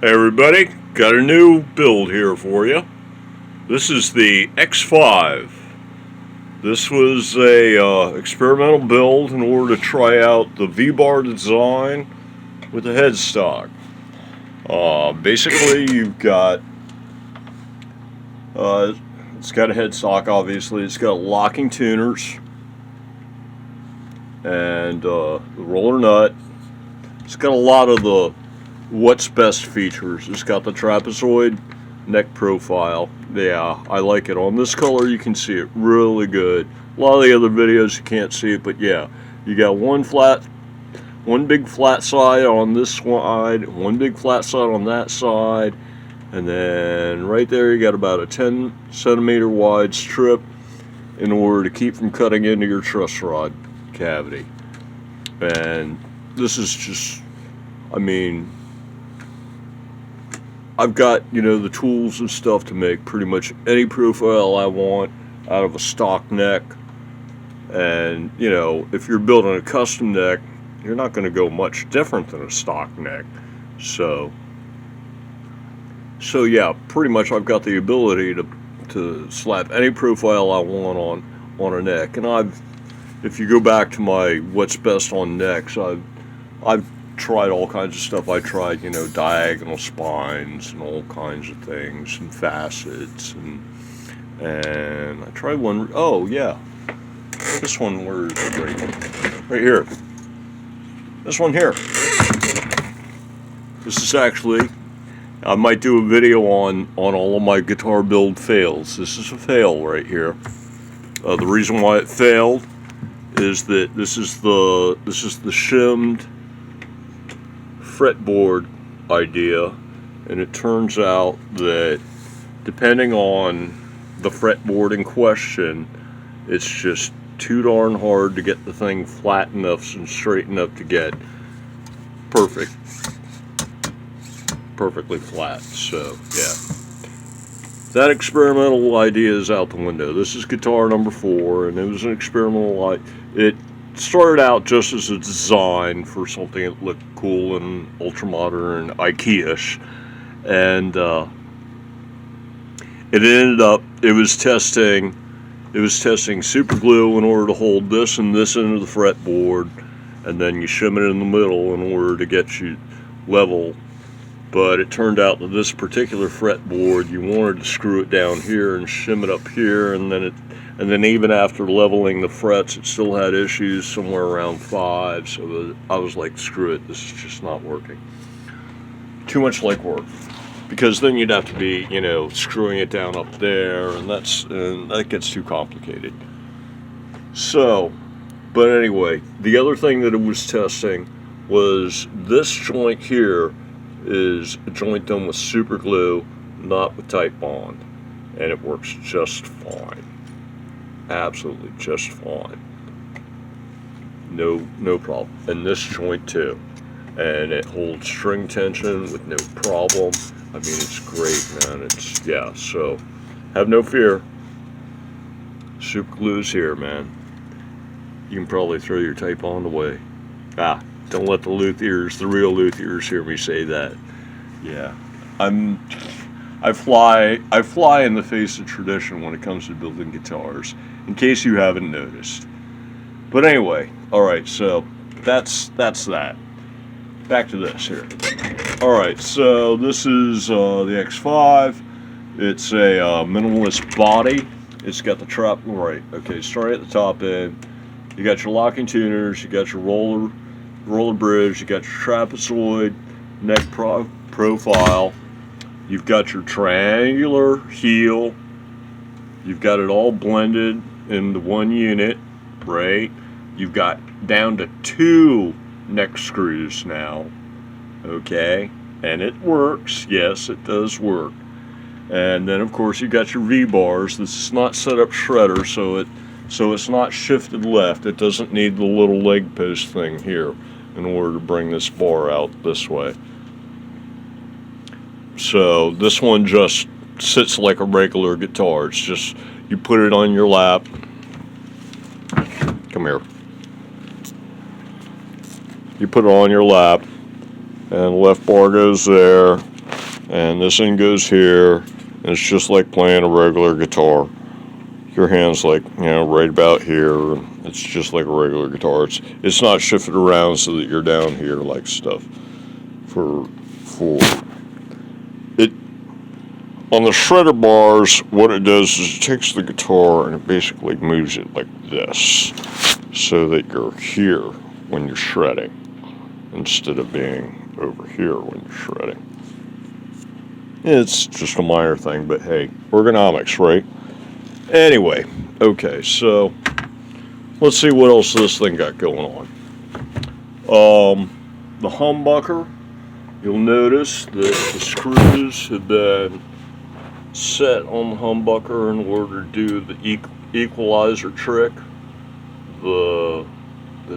Hey everybody, got a new build here for you. This is the X-5. This was a experimental build in order to try out the V-bar design with the headstock. Basically, you've got it's got a headstock. Obviously, it's got locking tuners and the roller nut. It's got a lot of the what's best features. It's got the trapezoid neck profile. Yeah, I like it. On this color you can see it really good. A lot of the other videos you can't see it, but yeah, you got one big flat side on this side, one big flat side on that side, and then right there you got about a 10 centimeter wide strip in order to keep from cutting into your truss rod cavity. And this is just, I mean, I've got, the tools and stuff to make pretty much any profile I want out of a stock neck. And, if you're building a custom neck, you're not going to go much different than a stock neck. So yeah, pretty much I've got the ability to slap any profile I want on a neck. And if you go back to my what's best on necks, I've tried all kinds of stuff. I tried, diagonal spines and all kinds of things, and facets, and I tried one. Oh yeah, this one, where is it? Right here. This one here. This is actually, I might do a video on all of my guitar build fails. This is a fail right here. The reason why it failed is that this is the shimmed fretboard idea, and it turns out that depending on the fretboard in question, it's just too darn hard to get the thing flat enough and straight enough to get perfectly flat. So yeah, that experimental idea is out the window. This is guitar number 4, and it was an experimental it started out just as a design for something that looked cool and ultra-modern and IKEA-ish, and it ended up, it was testing super glue in order to hold this and this end of the fretboard, and then you shim it in the middle in order to get you level. But it turned out that this particular fretboard, you wanted to screw it down here and shim it up here, and then even after leveling the frets, it still had issues somewhere around 5. So I was like, screw it, this is just not working. Too much legwork, because then you'd have to be, screwing it down up there, and that gets too complicated. So, but anyway, the other thing that it was testing was this joint here is a joint done with super glue, not with tight bond, and it works just fine. Absolutely just fine. No problem. And this joint too, and it holds string tension with no problem. I mean, it's great, man. It's, yeah, so have no fear. Super glue's here, man. You can probably throw your tight bond away. Don't let the real luthiers hear me say that. Yeah, I fly in the face of tradition when it comes to building guitars, in case you haven't noticed. But anyway, all right, so that's that. Back to this here. All right, so this is the X-5. It's a minimalist body. It's got the trap, right, okay, starting at the top end. You got your locking tuners, you got your roller bridge, you got your trapezoid neck profile, you've got your triangular heel, you've got it all blended into one unit, right? You've got down to 2 neck screws now, okay? And it works, yes, it does work. And then of course you got your V-bars. This is not set up shredder, so it's not shifted left. It doesn't need the little leg post thing here in order to bring this bar out this way. So this one just sits like a regular guitar. It's just, you put it on your lap. Come here. You put it on your lap, and the left bar goes there, And this end goes here, and it's just like playing a regular guitar. Your hand's like, you know, right about here. It's just like a regular guitar. It's not shifted around so that you're down here like stuff. For it, on the shredder bars, what it does is it takes the guitar and it basically moves it like this, so that you're here when you're shredding, instead of being over here when you're shredding. It's just a minor thing, but hey, ergonomics, right? Anyway, okay, so let's see what else this thing got going on. The humbucker, you'll notice that the screws have been set on the humbucker in order to do the equalizer trick. The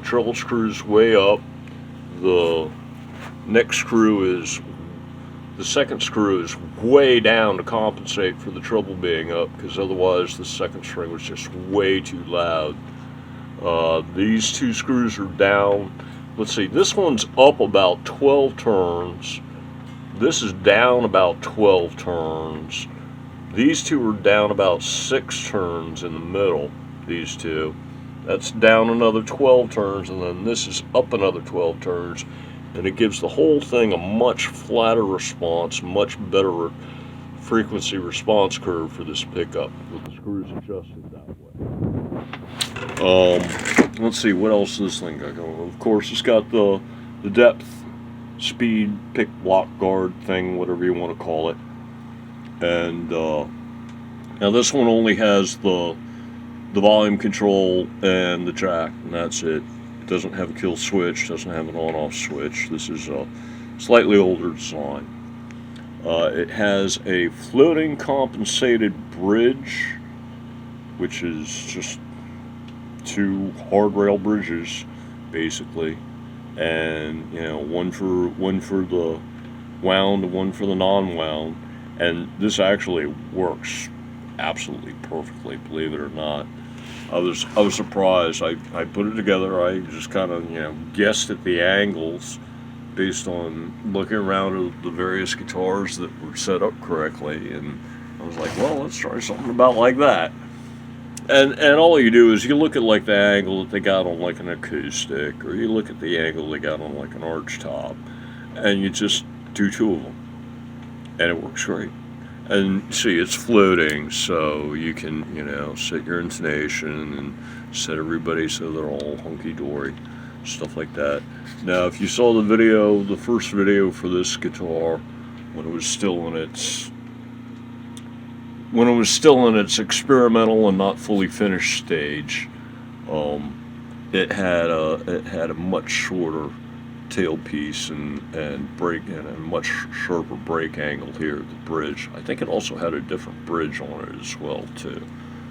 treble screw's way up. The neck screw is, the second screw is way down to compensate for the treble being up, because otherwise the second string was just way too loud. These two screws are down. Let's see, this one's up about 12 turns. This is down about 12 turns. These two are down about 6 turns in the middle, these two. That's down another 12 turns, and then this is up another 12 turns. And it gives the whole thing a much flatter response, much better frequency response curve for this pickup, with the screws adjusted that way. Let's see, what else this thing got going on? Of course, it's got the depth, speed, pick, block, guard thing, whatever you want to call it. And now this one only has the volume control and the jack, and that's it. It doesn't have a kill switch, doesn't have an on-off switch. This is a slightly older design. It has a floating compensated bridge, which is just 2 hard rail bridges, basically, and you know, one for the wound and one for the non-wound. And this actually works absolutely perfectly, believe it or not. I was surprised. I put it together. I just kind of, you know, guessed at the angles based on looking around at the various guitars that were set up correctly, and I was like, well, let's try something about like that. And all you do is you look at like the angle that they got on like an acoustic, or you look at the angle they got on like an arch top, and you just do 2 of them, and it works great. And see, it's floating, so you can, you know, set your intonation and set everybody so they're all hunky-dory, stuff like that. Now, if you saw the video, the first video for this guitar, when it was still in its experimental and not fully finished stage, it had a much shorter tailpiece and break, and a much sharper break angle here at the bridge. I think it also had a different bridge on it as well too.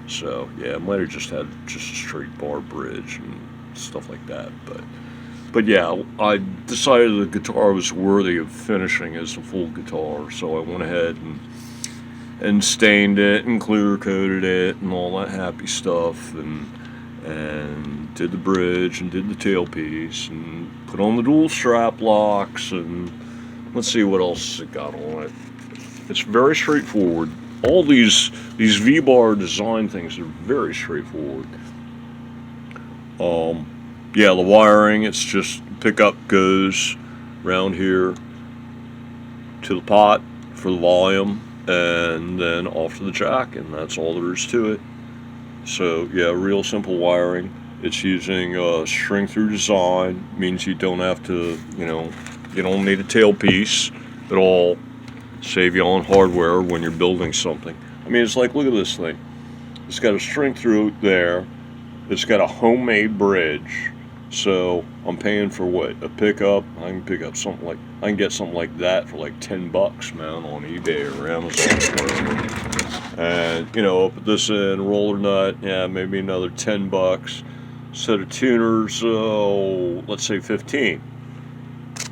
So yeah, it might have just had just a straight bar bridge and stuff like that. But yeah, I decided the guitar was worthy of finishing as a full guitar, so I went ahead and stained it and clear coated it and all that happy stuff, and did the bridge and did the tailpiece and put on the dual strap locks, and let's see what else it got on it. It's very straightforward. All these V-bar design things are very straightforward. Yeah, the wiring, it's just pickup goes around here to the pot for the volume, and then off to the jack, and that's all there is to it. So yeah, real simple wiring. It's using string through design, means you don't have to, you know, you don't need a tailpiece at all. Save you on hardware when you're building something. I mean, it's like, look at this thing. It's got a string through there. It's got a homemade bridge. So I'm paying for what? A pickup? I can pick up something like, I can get something like that for like $10, man, on eBay or Amazon. And you know, put this in, roller nut, yeah, maybe another $10. Set of tuners, let's say 15.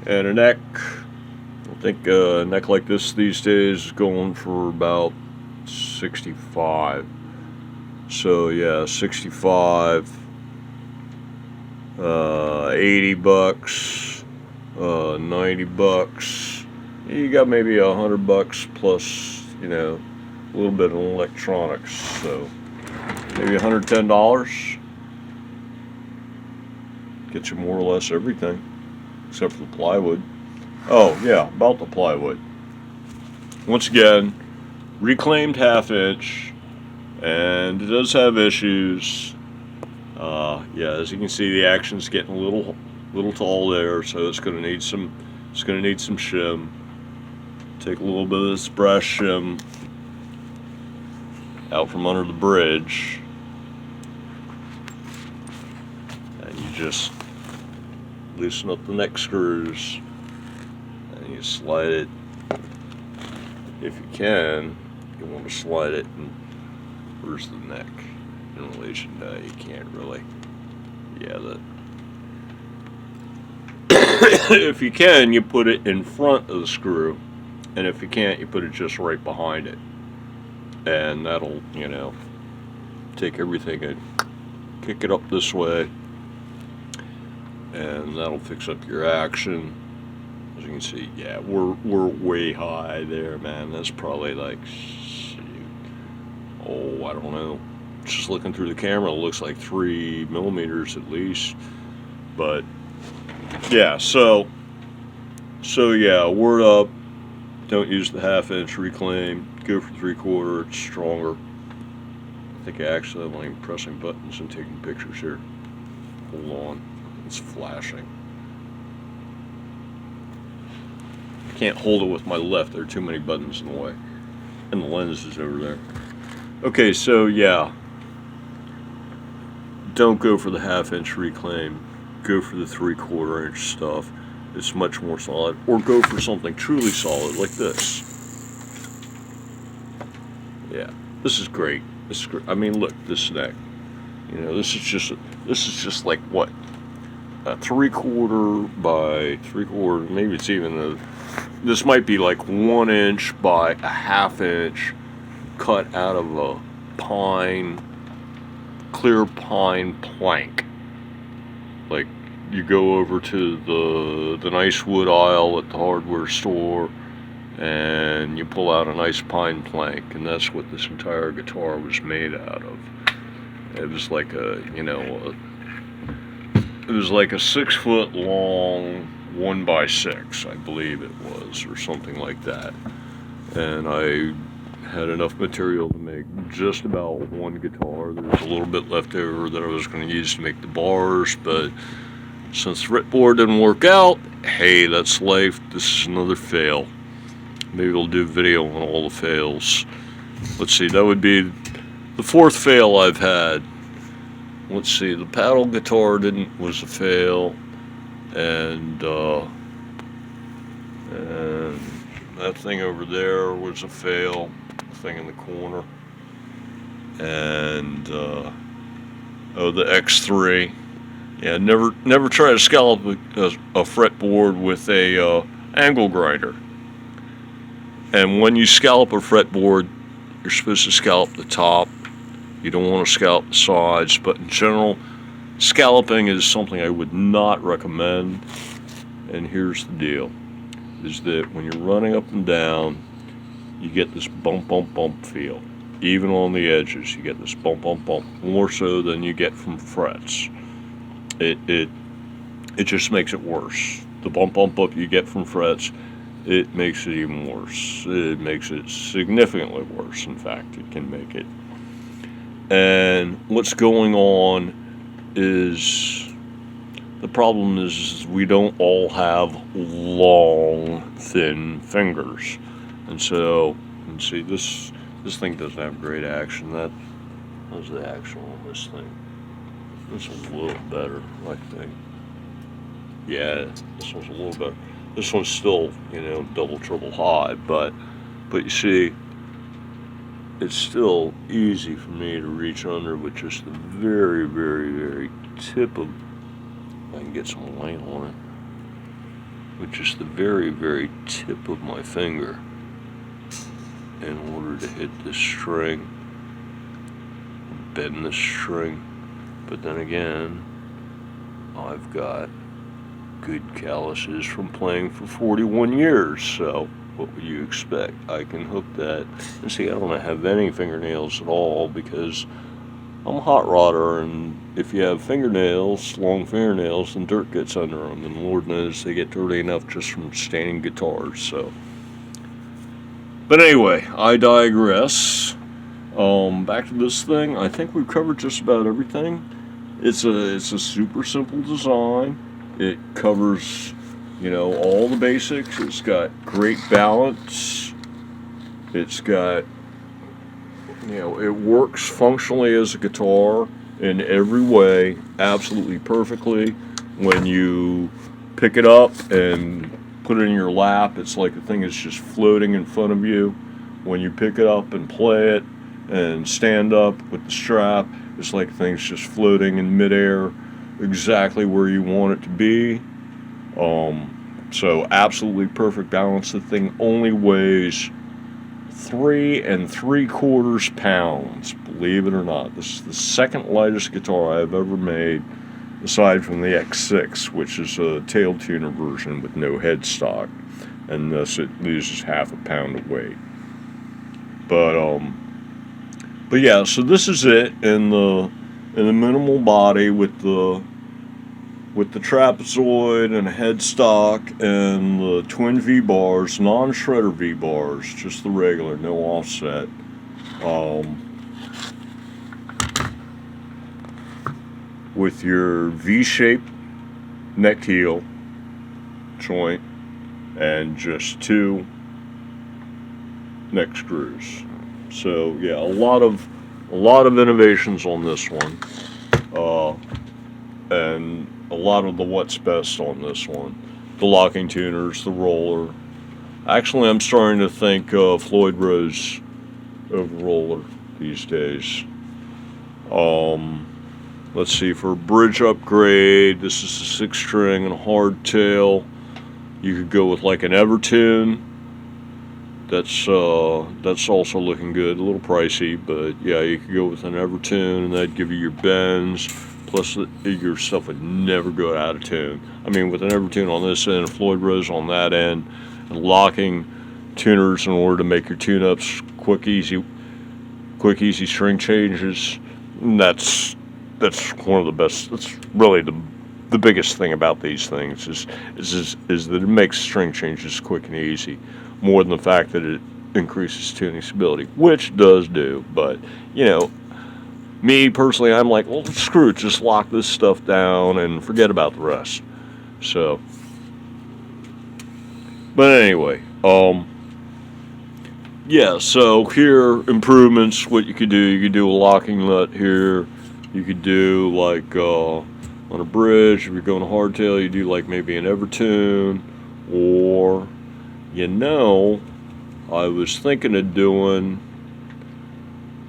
And a neck, I think a neck like this these days is going for about 65. So yeah, 65, $80, $90, you got maybe $100 plus, you know, a little bit of electronics, so maybe $110. Gets you more or less everything, except for the plywood. Oh yeah, about the plywood. Once again, reclaimed 1/2 inch, and it does have issues. Yeah, as you can see, the action's getting a little tall there, so it's going to need some shim. Take a little bit of this brass shim out from under the bridge, and you just loosen up the neck screws, and you slide it. If you can, you want to slide it, and where's the neck in relation to, you can't really. Yeah, if you can, you put it in front of the screw, and if you can't, you put it just right behind it, and that'll, you know, take everything and kick it up this way, and that'll fix up your action. As you can see, yeah, we're way high there, man. That's probably like, oh, I don't know. Just looking through the camera, it looks like 3 millimeters at least. But yeah, so yeah, word up. Don't use the 1/2 inch reclaim. Go for 3/4. It's stronger. I think I actually am like pressing buttons and taking pictures here. Hold on, it's flashing. I can't hold it with my left. There are too many buttons in the way, and the lens is over there. Okay, so yeah, don't go for the 1/2 inch reclaim. Go for the 3/4 inch stuff. It's much more solid. Or go for something truly solid like this. Yeah, this is great. This is great. I mean, look, this neck. You know, this is just like what, a 3/4 by 3/4. Maybe it's even this might be like 1 inch by a 1/2 inch, cut out of a clear pine plank. Like, you go over to the nice wood aisle at the hardware store, and you pull out a nice pine plank, and that's what this entire guitar was made out of. It was like a, you know, it was like a 6 foot long 1x6, I believe it was, or something like that. And I had enough material to make just about one guitar. There was a little bit left over that I was going to use to make the bars, but since the fretboard didn't work out, hey, that's life. This is another fail. Maybe we'll do a video on all the fails. Let's see, that would be the 4th fail I've had. Let's see, the paddle guitar was a fail, and that thing over there was a fail, the thing in the corner, and oh, the X-3. Yeah, never try to scallop a fretboard with a angle grinder. And when you scallop a fretboard, you're supposed to scallop the top. You don't want to scallop the sides, but in general, scalloping is something I would not recommend. And here's the deal, is that when you're running up and down, you get this bump, bump, bump feel. Even on the edges, you get this bump, bump, bump, more so than you get from frets. It just makes it worse. The bump, bump up you get from frets, it makes it even worse. It makes it significantly worse. In fact, it can make it. And what's going on is, the problem is we don't all have long, thin fingers. And so, you can see this thing doesn't have great action. How's the action on this thing? This one's a little better, I think. Yeah, this one's a little better. This one's still, you know, double, triple high, but you see, it's still easy for me to reach under with just the very, very, very tip of, if I can get some light on it, with just the very, very tip of my finger in order to hit this string, bend this string. But then again, I've got good calluses from playing for 41 years, so what would you expect? I can hook that, and see, I don't have any fingernails at all because I'm a hot rodder, and if you have fingernails, long fingernails, then dirt gets under them, and Lord knows they get dirty enough just from staining guitars, so. But anyway, I digress. Back to this thing. I think we've covered just about everything. It's a super simple design. It covers, all the basics. It's got great balance. It's got, it works functionally as a guitar in every way, absolutely perfectly. When you pick it up and put it in your lap, it's like the thing is just floating in front of you. When you pick it up and play it and stand up with the strap, it's like the thing's just floating in midair, exactly where you want it to be. So absolutely perfect balance. The thing only weighs 3 3/4 pounds, believe it or not. This is the second lightest guitar I've ever made, aside from the X-6, which is a tail tuner version with no headstock, and thus it loses half a pound of weight. But yeah, so this is it in the minimal body with the trapezoid and a headstock and the twin V-bars, non-shredder V-bars, just the regular, no offset. With your V-shaped neck heel joint and just 2 neck screws. So yeah, a lot of innovations on this one, and a lot of the what's best on this one. The locking tuners, the roller. Actually, I'm starting to think Floyd Rose over roller these days. Let's see, for a bridge upgrade, this is a 6-string and a hardtail. You could go with like an Evertune. That's also looking good. A little pricey, but yeah, you could go with an Evertune, and that'd give you your bends. Plus, your stuff would never go out of tune. I mean, with an Evertune on this end, a Floyd Rose on that end, and locking tuners in order to make your tune-ups quick, easy string changes. That's one of the best. That's really the biggest thing about these things is that it makes string changes quick and easy, more than the fact that it increases tuning stability, which does do. But me personally, I'm like, well, screw it, just lock this stuff down and forget about the rest. So, but anyway, yeah, so here, improvements, what you could do a locking nut here. You could do like on a bridge, if you're going hardtail, you do like maybe an Evertune, or I was thinking of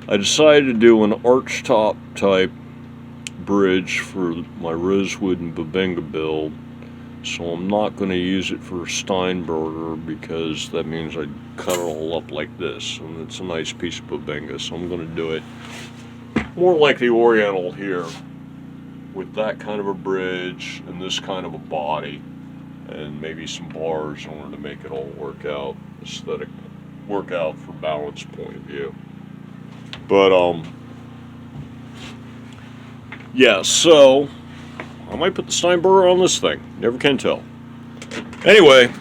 I decided to do an arch top type bridge for my Rosewood and Bubinga build, so I'm not going to use it for Steinberger because that means I'd cut it all up like this, and it's a nice piece of Bubinga, so I'm going to do it more like the Oriental here, with that kind of a bridge and this kind of a body, and maybe some bars in order to make it all work out for balance point of view. But yeah, so I might put the Steinberger on this thing. Never can tell. Anyway,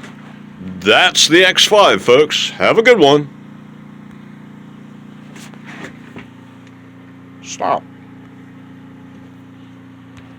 that's the X-5, folks. Have a good one. Stop.